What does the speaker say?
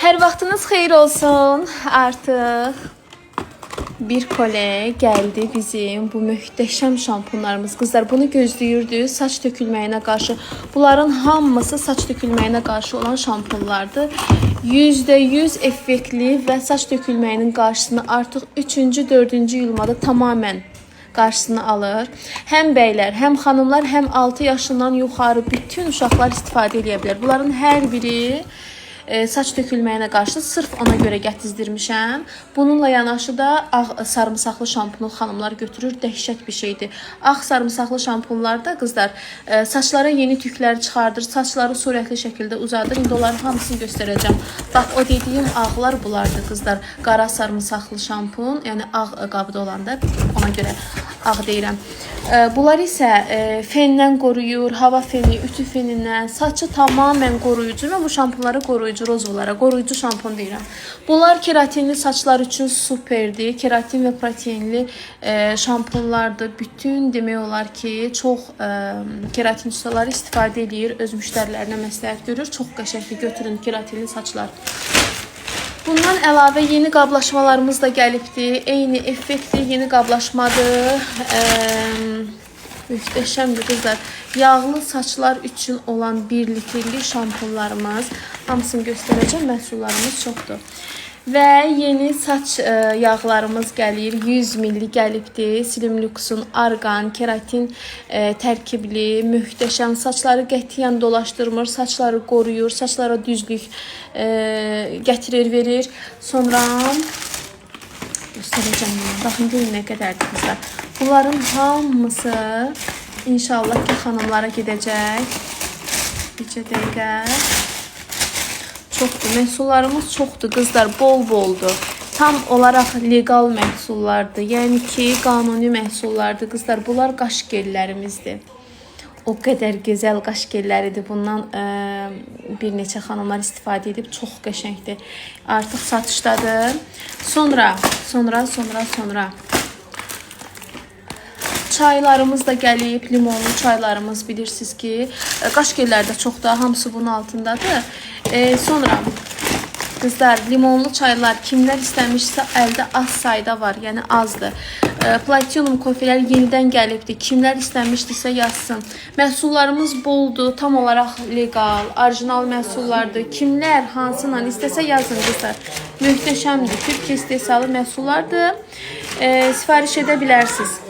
Hər vaxtınız xeyir olsun. Artıq bir kole gəldi bizim bu möhtəşəm şampunlarımız. Qızlar bunu gözləyirdi saç tökülməyinə qarşı. Bunların hamısı saç tökülməyinə qarşı olan şampunlardır. %100 effektli və saç tökülməyinin qarşısını artıq 3-cü, 4-cü yılmada tamamən qarşısını alır. Həm bəylər, həm xanımlar, həm 6 yaşından yuxarı bütün uşaqlar istifadə edə bilər. Bunların hər biri saç tökülməyinə qarşı sırf ona görə gətizdirmişəm. Bununla yanaşı da ağ sarımsaqlı şampunu xanımlar götürür. Dəhşət bir şeydir. Ağ sarımsaqlı şampunlarda qızlar saçlara yeni tüklər çıxardır. Saçları sürətli şəkildə uzadır. İndi onların hamısını göstərəcəm. Bax o dediyim ağlar bunlardır qızlar. Qara sarımsaqlı şampun, yəni ağ qabda olanda ona görə ağ deyirəm. Bunlar isə fendən qoruyur, hava feni, ütü fenindən, saçı tamamən qoruyucu və bu şampunları qoruyucu rozolara, qoruyucu şampun deyirəm. Bunlar keratinli saçlar üçün superdir. Keratin və proteinli şampunlardır. Bütün demək olar ki, çox keratin ustaları istifadə edir, öz müştərilərinə məsləhət görür. Çox qəşəngdir, götürün keratinli saçlar. Bundan əlavə yeni qablaşmalarımız da gəlibdir. Eyni effektli yeni qablaşmadır. Möhtəşəmdir qızlar. Yağlı saçlar üçün olan 1 litrli şampunlarımız. Hamısını göstərəcəm. Məhsullarımız çoxdur. Və yeni saç yağlarımız gəlir. 100 ml gəlibdir. Slim Lux'un argan, keratin tərkibli, möhtəşəm. Saçları qətiyyən dolaşdırmır, saçları qoruyur, saçlara düzlük gətirir, verir. Sonra göstərəcəm. Baxın görün nə qədərdir qızlar. Bunların hamısı inşallah ki xanımlara gedəcək. Bircə dəqiqə. Çoxdur. Məhsullarımız çoxdur qızlar, bol-boldur. Tam olaraq legal məhsullardır. Yəni ki, qanuni məhsullardır qızlar. Bunlar qaş gellərimizdir. O qədər gözəl qaş gelləridir. Bundan bir neçə xanımlar istifadə edib. Çox qəşəngdir. Artıq satışdadır. Sonra çaylarımız da gəlib, limonlu çaylarımız bilirsiniz ki, qaş gelləri də çoxdur, hamısı bunun altındadır. Sonra qızlar, limonlu çaylar kimlər istəmişsə əldə az sayda var, yəni azdır. Platinum kofelər yenidən gəlibdir. Kimlər istəmişdirsə yazsın. Məhsullarımız boldur, tam olaraq legal, orijinal məhsullardır. Kimlər hansıyla istəsə yazın qızlar. Möhtəşəmdir. Türkiyə istehsalı məhsullardır. Sifariş edə bilərsiniz.